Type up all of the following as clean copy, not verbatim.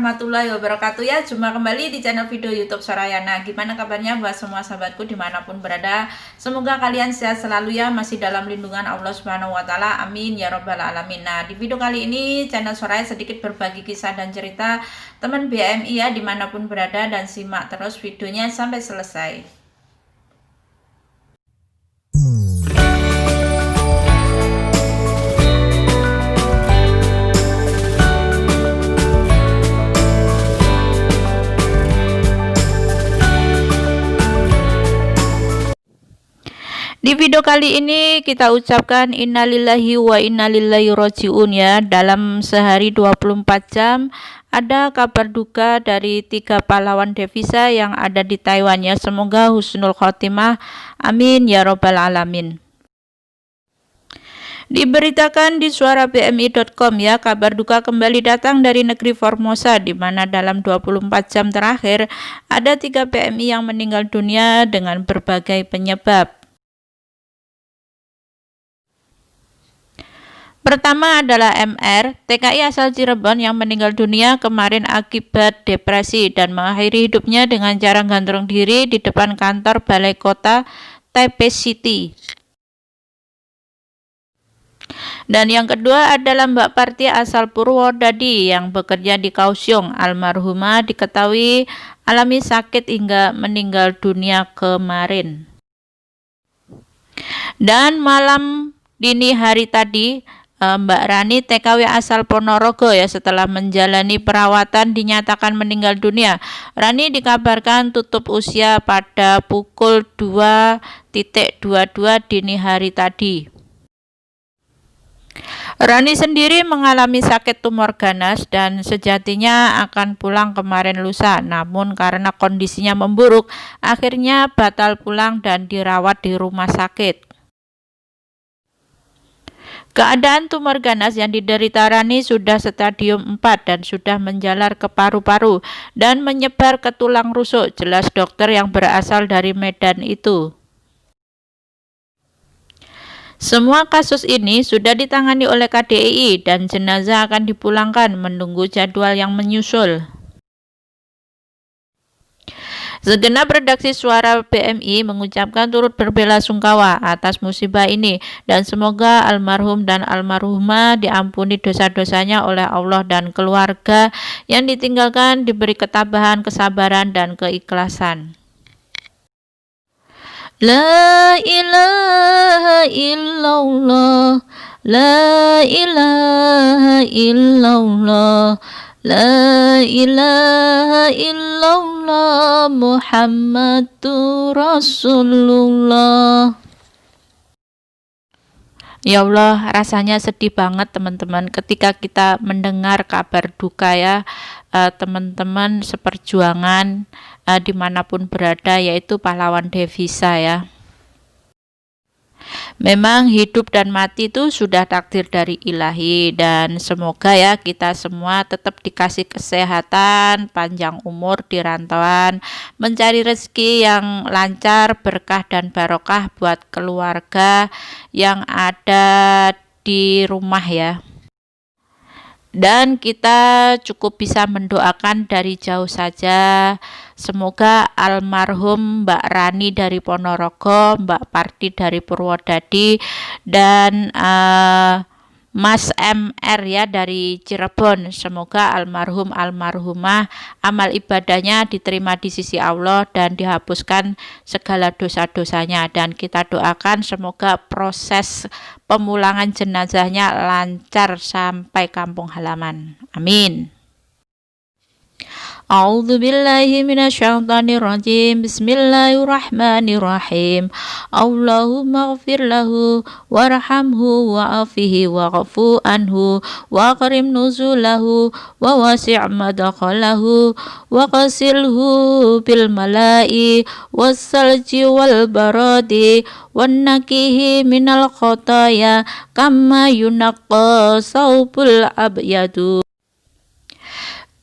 warahmatullahi wabarakatuh ya. Jumpa kembali di channel video YouTube Sorayana. Gimana kabarnya buat semua sahabatku dimanapun berada? Semoga kalian sehat selalu ya, masih dalam lindungan Allah Subhanahu wa Ta'ala. Amin ya Robbal 'Alamin. Nah, di video kali ini channel Soraya sedikit berbagi kisah dan cerita teman BMI ya, dimanapun berada, dan simak terus videonya sampai selesai. Di video kali ini kita ucapkan innalillahi wa innalillahi roji'un ya. Dalam sehari 24 jam ada kabar duka dari 3 pahlawan devisa yang ada di Taiwan ya. Semoga husnul khotimah. Amin ya Robbal 'Alamin. Diberitakan di suarabmi.com ya, kabar duka kembali datang dari negeri Formosa, di mana dalam 24 jam terakhir ada 3 PMI yang meninggal dunia dengan berbagai penyebab. Pertama adalah MR, TKI asal Cirebon yang meninggal dunia kemarin akibat depresi dan mengakhiri hidupnya dengan cara gantung diri di depan kantor Balai Kota Taipei City. Dan yang kedua adalah Mbak Parti asal Purwodadi yang bekerja di Kaohsiung. Almarhumah diketahui alami sakit hingga meninggal dunia kemarin. Dan malam dini hari tadi, Mbak Rani TKW asal Ponorogo ya, setelah menjalani perawatan dinyatakan meninggal dunia. Rani dikabarkan tutup usia pada pukul 2.22 dini hari tadi. Rani sendiri mengalami sakit tumor ganas dan sejatinya akan pulang kemarin lusa, namun karena kondisinya memburuk akhirnya batal pulang dan dirawat di rumah sakit. Keadaan tumor ganas yang diderita Rani sudah stadium 4 dan sudah menjalar ke paru-paru dan menyebar ke tulang rusuk, jelas dokter yang berasal dari Medan itu. Semua kasus ini sudah ditangani oleh KDII dan jenazah akan dipulangkan menunggu jadwal yang menyusul. Segenap redaksi Suara BMI mengucapkan turut berbela-sungkawa atas musibah ini dan semoga almarhum dan almarhumah diampuni dosa-dosanya oleh Allah dan keluarga yang ditinggalkan diberi ketabahan, kesabaran, dan keikhlasan. La ilaha illallah, la ilaha illallah, la ilaha illallah, Muhammadur Rasulullah. Ya Allah, rasanya sedih banget teman-teman ketika kita mendengar kabar duka ya, teman-teman seperjuangan dimanapun berada, yaitu pahlawan devisa ya. Memang hidup dan mati itu sudah takdir dari ilahi, dan semoga ya kita semua tetap dikasih kesehatan, panjang umur di rantauan, mencari rezeki yang lancar, berkah dan barokah buat keluarga yang ada di rumah ya. Dan kita cukup bisa mendoakan dari jauh saja. Semoga almarhum Mbak Rani dari Ponorogo, Mbak Parti dari Purwodadi, dan Mas MR ya dari Cirebon, semoga almarhum almarhumah amal ibadahnya diterima di sisi Allah dan dihapuskan segala dosa-dosanya, dan kita doakan semoga proses pemulangan jenazahnya lancar sampai kampung halaman. Amin. A'udzu billahi minasyaitonir rajim. Bismillahirrahmanirrahim. Allahumma ighfir lahu warhamhu wa'afihi wa'fu anhu wa akrim nuzulahu wa wasi' madkhalahu wa qasilhu bil mala'i wassalji wal baradi wan nakihi minal khotaya kama yunaqqa saubul abyadu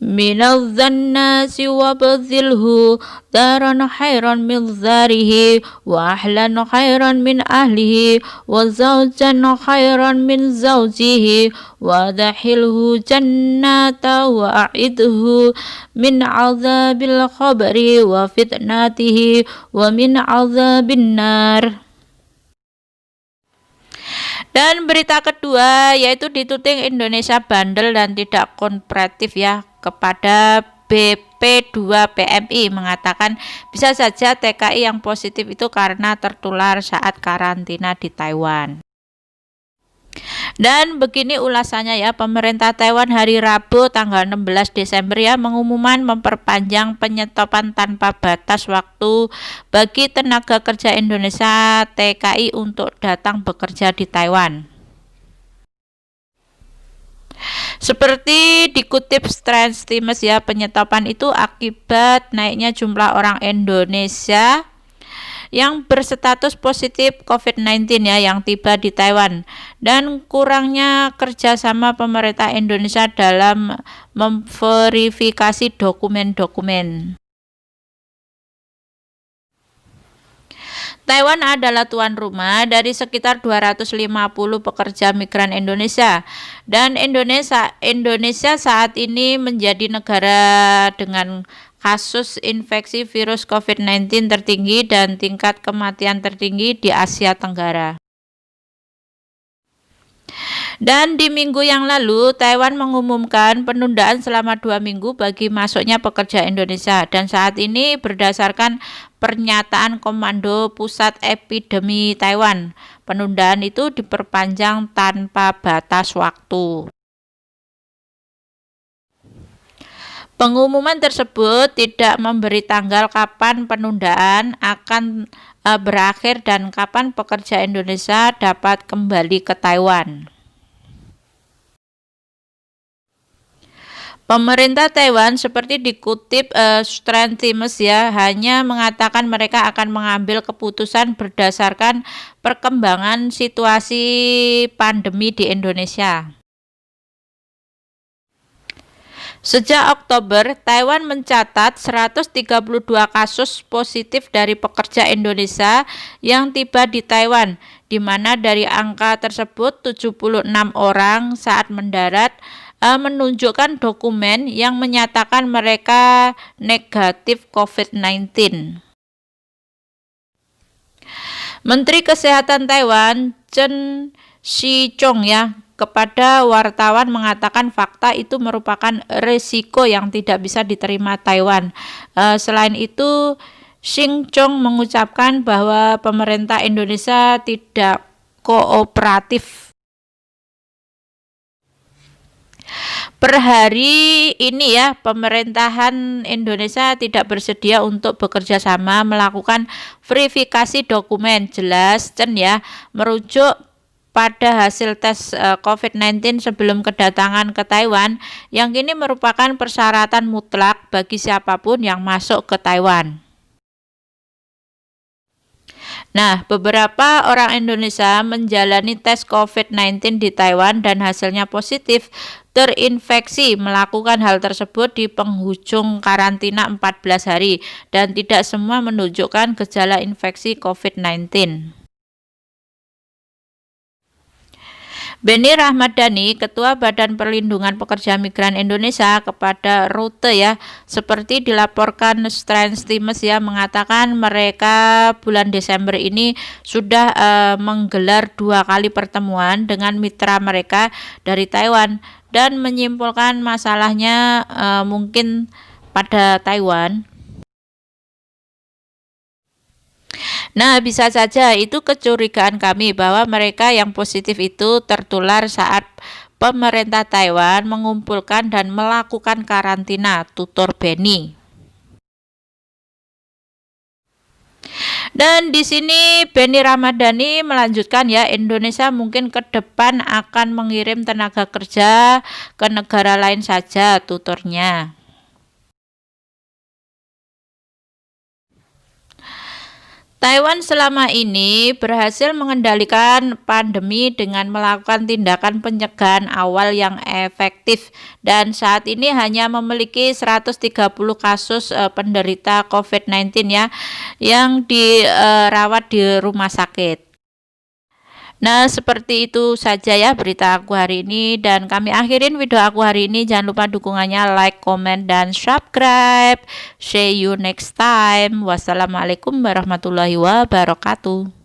minal dhannasi wa badhilhu daran khairan min dharihi wa ahlan khairan min ahlihi wa zawjan khairan min zawjihi wa dakhilhu jannata wa a'idhu min azabil khabri wa fitnatihi wa min azabin nar. Dan berita kedua yaitu dituding Indonesia bandel dan tidak kooperatif ya kepada BP2PMI, mengatakan bisa saja TKI yang positif itu karena tertular saat karantina di Taiwan. Dan begini ulasannya ya, pemerintah Taiwan hari Rabu tanggal 16 Desember ya mengumumkan memperpanjang penyetopan tanpa batas waktu bagi tenaga kerja Indonesia TKI untuk datang bekerja di Taiwan. Seperti dikutip Strange Times ya, penyetopan itu akibat naiknya jumlah orang Indonesia yang berstatus positif COVID-19 ya yang tiba di Taiwan dan kurangnya kerjasama pemerintah Indonesia dalam memverifikasi dokumen-dokumen. Taiwan adalah tuan rumah dari sekitar 250 pekerja migran Indonesia dan Indonesia saat ini menjadi negara dengan kasus infeksi virus COVID-19 tertinggi dan tingkat kematian tertinggi di Asia Tenggara. Dan di minggu yang lalu, Taiwan mengumumkan penundaan selama 2 minggu bagi masuknya pekerja Indonesia. Dan saat ini berdasarkan pernyataan Komando Pusat Epidemi Taiwan, penundaan itu diperpanjang tanpa batas waktu. Pengumuman tersebut tidak memberi tanggal kapan penundaan akan berakhir dan kapan pekerja Indonesia dapat kembali ke Taiwan. Pemerintah Taiwan seperti dikutip Strange Times ya hanya mengatakan mereka akan mengambil keputusan berdasarkan perkembangan situasi pandemi di Indonesia. Sejak Oktober, Taiwan mencatat 132 kasus positif dari pekerja Indonesia yang tiba di Taiwan, di mana dari angka tersebut 76 orang saat mendarat menunjukkan dokumen yang menyatakan mereka negatif COVID-19. Menteri Kesehatan Taiwan, Chen Shih-chung ya, kepada wartawan mengatakan fakta itu merupakan risiko yang tidak bisa diterima Taiwan. Selain itu, Shih-chung mengucapkan bahwa pemerintah Indonesia tidak kooperatif. Per hari ini ya, pemerintahan Indonesia tidak bersedia untuk bekerja sama melakukan verifikasi dokumen. Jelas Chen ya, merujuk pada hasil tes COVID-19 sebelum kedatangan ke Taiwan yang kini merupakan persyaratan mutlak bagi siapapun yang masuk ke Taiwan. Nah, beberapa orang Indonesia menjalani tes COVID-19 di Taiwan dan hasilnya positif terinfeksi. Melakukan hal tersebut di penghujung karantina 14 hari dan tidak semua menunjukkan gejala infeksi COVID-19. Benny Rahmadani, Ketua Badan Perlindungan Pekerja Migran Indonesia kepada Rute ya, seperti dilaporkan Strange Times ya, mengatakan mereka bulan Desember ini sudah menggelar 2 kali pertemuan dengan mitra mereka dari Taiwan dan menyimpulkan masalahnya mungkin pada Taiwan. Nah, bisa saja itu kecurigaan kami bahwa mereka yang positif itu tertular saat pemerintah Taiwan mengumpulkan dan melakukan karantina, tutur Benny. Dan di sini Benny Ramadhani melanjutkan ya, Indonesia mungkin ke depan akan mengirim tenaga kerja ke negara lain saja, tuturnya. Taiwan selama ini berhasil mengendalikan pandemi dengan melakukan tindakan pencegahan awal yang efektif dan saat ini hanya memiliki 130 kasus penderita COVID-19 ya yang dirawat di rumah sakit. Nah, seperti itu saja ya berita aku hari ini dan kami akhirin video aku hari ini. Jangan lupa dukungannya like, comment, dan subscribe. See you next time. Wassalamualaikum warahmatullahi wabarakatuh.